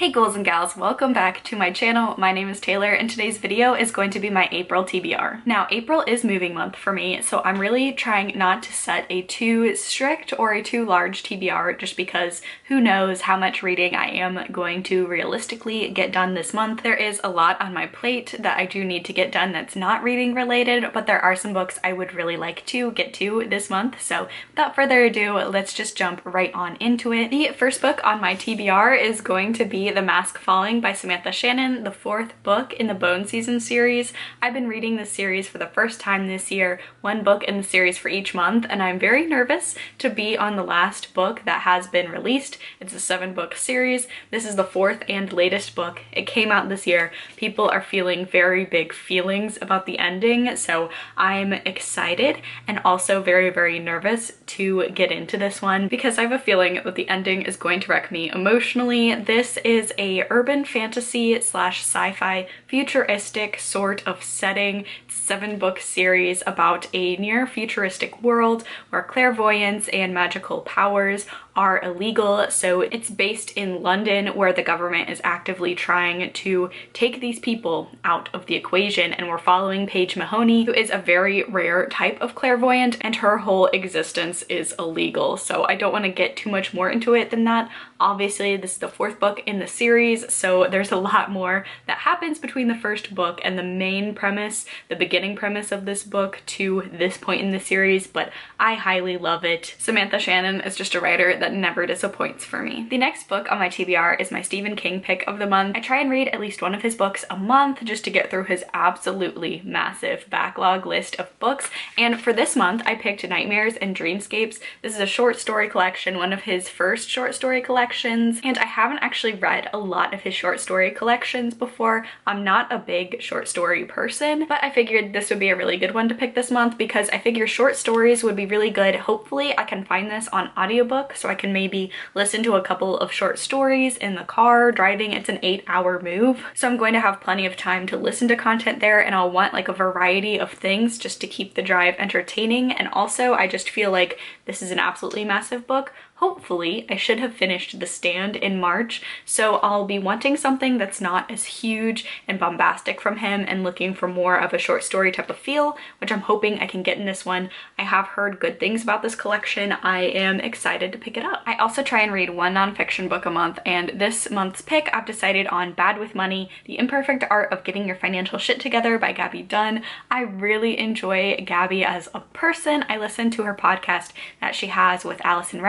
Hey ghouls and gals, welcome back to my channel. My name is Taylor and today's video is going to be my April TBR. Now, April is moving month for me, so I'm really trying not to set a too strict or a too large TBR just because who knows how much reading I am going to realistically get done this month. There is a lot on my plate that I do need to get done that's not reading related, but there are some books I would really like to get to this month. So without further ado, let's just jump right on into it. The first book on my TBR is going to be The Mask Falling by Samantha Shannon, the fourth book in the Bone Season series. I've been reading this series for the first time this year, one book in the series for each month, and I'm very nervous to be on the last book that has been released. It's a 7-book series. This is the fourth and latest book. It came out this year. People are feeling very big feelings about the ending, so I'm excited and also very, very nervous to get into this one because I have a feeling that the ending is going to wreck me emotionally. This is a urban fantasy slash sci-fi futuristic sort of setting. It's a 7-book series about a near futuristic world where clairvoyance and magical powers are illegal. So it's based in London, where the government is actively trying to take these people out of the equation, and we're following Paige Mahoney, who is a very rare type of clairvoyant, and her whole existence is illegal. So I don't want to get too much more into it than that. Obviously, this is the fourth book in the series, so there's a lot more that happens between the first book and the main premise, the beginning premise of this book to this point in the series, but I highly love it. Samantha Shannon is just a writer that never disappoints for me. The next book on my TBR is my Stephen King pick of the month. I try and read at least one of his books a month just to get through his absolutely massive backlog list of books, and for this month I picked Nightmares and Dreamscapes. This is a short story collection, one of his first short story collections, and I haven't actually read a lot of his short story collections before. I'm not a big short story person, but I figured this would be a really good one to pick this month because I figure short stories would be really good. Hopefully I can find this on audiobook so I can maybe listen to a couple of short stories in the car driving. It's an 8-hour move, so I'm going to have plenty of time to listen to content there, and I'll want like a variety of things just to keep the drive entertaining. And also I just feel like this is an absolutely massive book. Hopefully, I should have finished The Stand in March, so I'll be wanting something that's not as huge and bombastic from him and looking for more of a short story type of feel, which I'm hoping I can get in this one. I have heard good things about this collection. I am excited to pick it up. I also try and read one nonfiction book a month, and this month's pick I've decided on Bad with Money, The Imperfect Art of Getting Your Financial Shit Together by Gaby Dunn. I really enjoy Gaby as a person. I listen to her podcast that she has with Allison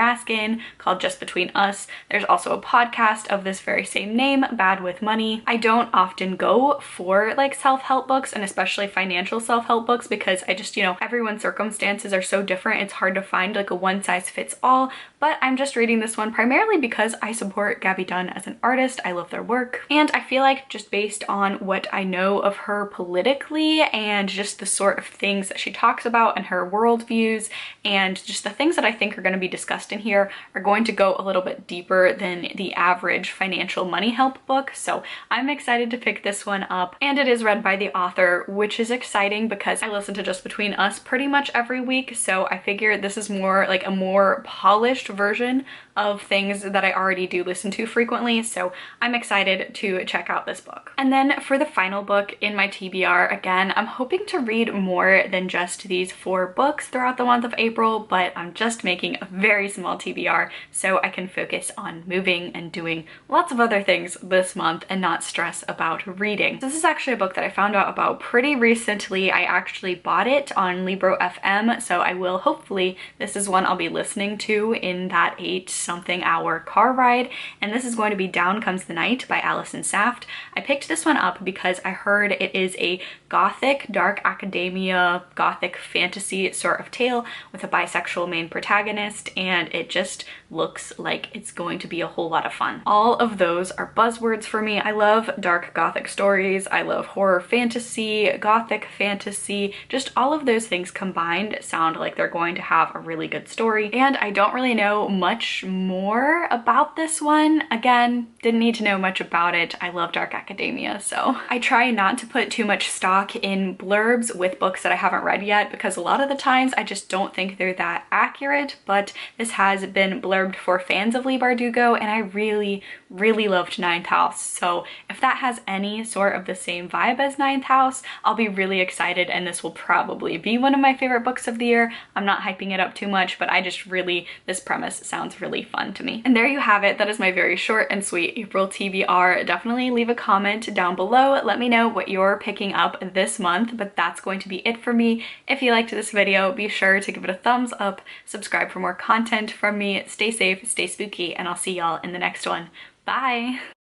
called Just Between Us. There's also a podcast of this very same name, Bad with Money. I don't often go for like self-help books, and especially financial self-help books, because I just, everyone's circumstances are so different. It's hard to find like a one-size-fits-all, but I'm just reading this one primarily because I support Gaby Dunn as an artist. I love their work, and I feel like just based on what I know of her politically and just the sort of things that she talks about and her worldviews and just the things that I think are going to be discussed in here are going to go a little bit deeper than the average financial money help book. So I'm excited to pick this one up, and it is read by the author, which is exciting because I listen to Just Between Us pretty much every week, so I figure this is more like a more polished version of things that I already do listen to frequently, so I'm excited to check out this book. And then for the final book in my TBR, again, I'm hoping to read more than just these 4 books throughout the month of April, but I'm just making a very small TBR so I can focus on moving and doing lots of other things this month and not stress about reading. This is actually a book that I found out about pretty recently. I actually bought it on Libro FM, so I will hopefully, this is one I'll be listening to in that 8-something hour car ride, and this is going to be Down Comes the Night by Allison Saft. I picked this one up because I heard it is a gothic, dark academia, gothic fantasy sort of tale with a bisexual main protagonist, and it just looks like it's going to be a whole lot of fun. All of those are buzzwords for me. I love dark gothic stories. I love horror fantasy, gothic fantasy, just all of those things combined sound like they're going to have a really good story. And I don't really know much more about this one. Again, didn't need to know much about it. I love dark academia, so I try not to put too much stock in blurbs with books that I haven't read yet because a lot of the times I just don't think they're that accurate, but this has been been blurbed for fans of Leigh Bardugo, and I really, really loved Ninth House. So if that has any sort of the same vibe as Ninth House, I'll be really excited, and this will probably be one of my favorite books of the year. I'm not hyping it up too much, but I just really, this premise sounds really fun to me. And there you have it. That is my very short and sweet April TBR. Definitely leave a comment down below. Let me know what you're picking up this month, but that's going to be it for me. If you liked this video, be sure to give it a thumbs up, subscribe for more content from me. Stay safe, stay spooky, and I'll see y'all in the next one. Bye!